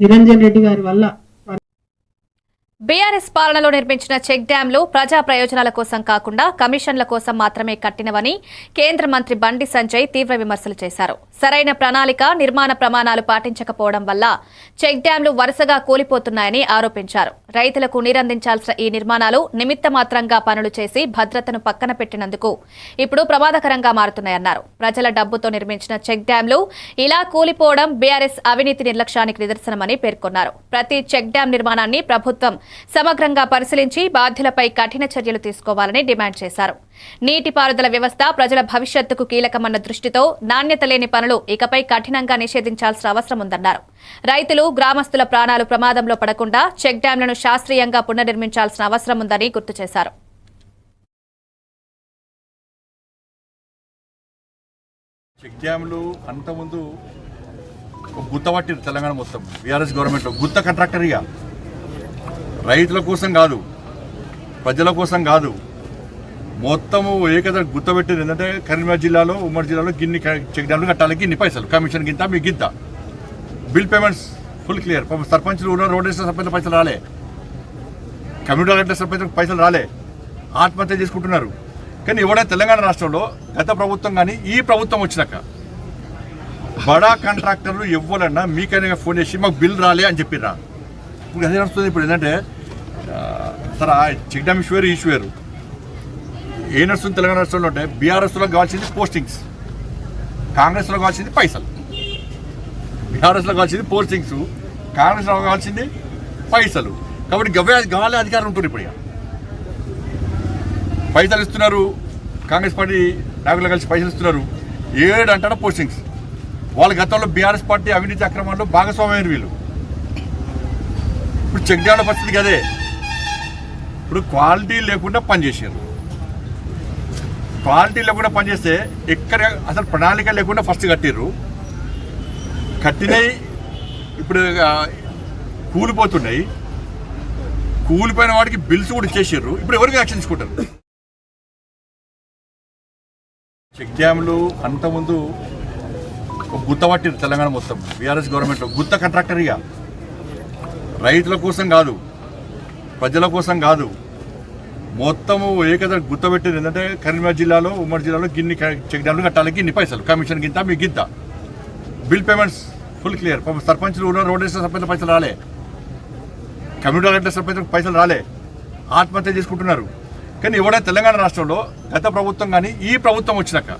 నిరంజన్ రెడ్డి గారి వల్ల బీఆర్ఎస్ పాలనలో నిర్మించిన చెక్ డ్యాంలు ప్రజా ప్రయోజనాల కోసం కాకుండా కమిషన్ల కోసం మాత్రమే కట్టినవని కేంద్ర మంత్రి బండి సంజయ్ తీవ్ర విమర్శలు చేశారు. సరైన ప్రణాళిక, నిర్మాణ ప్రమాణాలు పాటించకపోవడం వల్ల చెక్ డ్యాంలు వరుసగా కూలిపోతున్నాయని ఆరోపించారు. రైతులకు నీరందించాల్సిన ఈ నిర్మాణాలు నిమిత్త మాత్రంగా పనులు చేసి భద్రతను పక్కన పెట్టినందుకు ఇప్పుడు ప్రమాదకరంగా మారుతున్నాయన్నారు. ప్రజల డబ్బుతో నిర్మించిన చెక్ డ్యాంలు ఇలా కూలిపోవడం బీఆర్ఎస్ అవినీతి నిర్లక్ష్యానికి నిదర్శనమని పేర్కొన్నారు. ప్రతి చెక్ డ్యాం నిర్మాణాన్ని ప్రభుత్వం సమగ్రంగా పరిశీలించి బాధ్యులపై కఠిన చర్యలు తీసుకోవాలని డిమాండ్ చేశారు. నీటిపారుదల వ్యవస్థ ప్రజల భవిష్యత్తుకు కీలకమన్న దృష్టితో నాణ్యత లేని పనులు ఇకపై కఠినంగా నిషేధించాల్సిన అవసరం ఉందన్నారు. రైతులు, గ్రామస్తుల ప్రాణాలు ప్రమాదంలో పడకుండా చెక్ డ్యాంలను శాస్త్రీయంగా పునర్నిర్మించాల్సిన అవసరం ఉందని గుర్తు చేశారు. చెక్ డ్యాంలు అంతకుముందు గుత్తపట్టి తెలంగాణ మొత్తం బీఆర్ఎస్ గవర్నమెంట్లో గుత్త కాంట్రాక్టర్గా రైతుల కోసం కాదు, ప్రజల కోసం కాదు, మొత్తము ఏకద గుర్తుపెట్టింది ఏంటంటే కరీంనగర్ జిల్లాలో, ఉమ్మడి జిల్లాలో గిన్ని చెక్ డ్యాంలు కట్టాలి, గిన్ని పైసలు, కమిషన్ గింత, మీ గింత, బిల్ పేమెంట్స్ ఫుల్ క్లియర్. సర్పంచ్లు ఉన్న రోడ్ వేసిన సర్పంచ్ పైసలు రాలే, కమ్యూనిటీ కట్టిన సర్పంచ్ పైసలు రాలే, ఆత్మహత్య చేసుకుంటున్నారు. కానీ ఎవడైనా తెలంగాణ రాష్ట్రంలో గత ప్రభుత్వం కానీ ఈ ప్రభుత్వం వచ్చినాక బడా కాంట్రాక్టర్లు ఎవ్వరన్నా మీకైనా ఫోన్ చేసి మాకు బిల్ రాలే అని చెప్పిర్రా. ఇప్పుడు అదే నడుస్తుంది. ఇప్పుడు ఏంటంటే సరే చెక్ డ్యామ్ ఈశ్వేరు ఏ నడుస్తుంది తెలంగాణ రాష్ట్రంలో అంటే బీఆర్ఎస్లో కావాల్సింది పోస్టింగ్స్, కాంగ్రెస్లో కావాల్సింది పైసలు. బీఆర్ఎస్లో కావాల్సింది పోస్టింగ్స్, కాంగ్రెస్లో కావాల్సింది పైసలు. కాబట్టి గవ్వే అధికారం ఉంటుంది. ఇప్పుడు ఇక పైసలు ఇస్తున్నారు, కాంగ్రెస్ పార్టీ నాయకులు కలిసి పైసలు ఇస్తున్నారు, 7 అంటారా పోస్టింగ్స్. వాళ్ళ గతంలో బీఆర్ఎస్ పార్టీ అవినీతి అక్రమాల్లో భాగస్వామ్యం వీళ్ళు. ఇప్పుడు చెక్ డ్యాంల పరిస్థితికి అదే. ఇప్పుడు క్వాలిటీ లేకుండా పనిచేసారు. క్వాలిటీ లేకుండా పనిచేస్తే ఎక్కడ అసలు ప్రణాళిక లేకుండా ఫస్ట్ కట్టిర్రు, కట్టినవి ఇప్పుడు కూలిపోతున్నాయి. కూలిపోయిన వాడికి బిల్స్ కూడా ఇచ్చేసారు. ఇప్పుడు ఎవరికి యాక్షన్ తీసుకుంటారు? చెక్ డ్యాంలు అంతకుముందు గుత్తపట్టి తెలంగాణ మొత్తం బీఆర్ఎస్ గవర్నమెంట్లో గుత్త కాంట్రాక్టర్గా రైతుల కోసం కాదు, ప్రజల కోసం కాదు, మొత్తము ఏకద గుర్తుపెట్టింది ఏంటంటే కరీంనగర్ జిల్లాలో, ఉమ్మడి జిల్లాలో గిన్ని చెక్ డ్యాంలు కట్టాలి, గిన్ని పైసలు, కమిషన్ గింత, మీ గింత, బిల్ పేమెంట్స్ ఫుల్ క్లియర్. సర్పంచ్లు ఉన్న రోడ్ వేసిన సర్పంచ్ పైసలు రాలే, కమ్యూనిటీ కట్టిన సర్పంచ్ పైసలు రాలే, ఆత్మహత్య చేసుకుంటున్నారు. కానీ ఎవడైనా తెలంగాణ రాష్ట్రంలో గత ప్రభుత్వం కానీ ఈ ప్రభుత్వం వచ్చినాక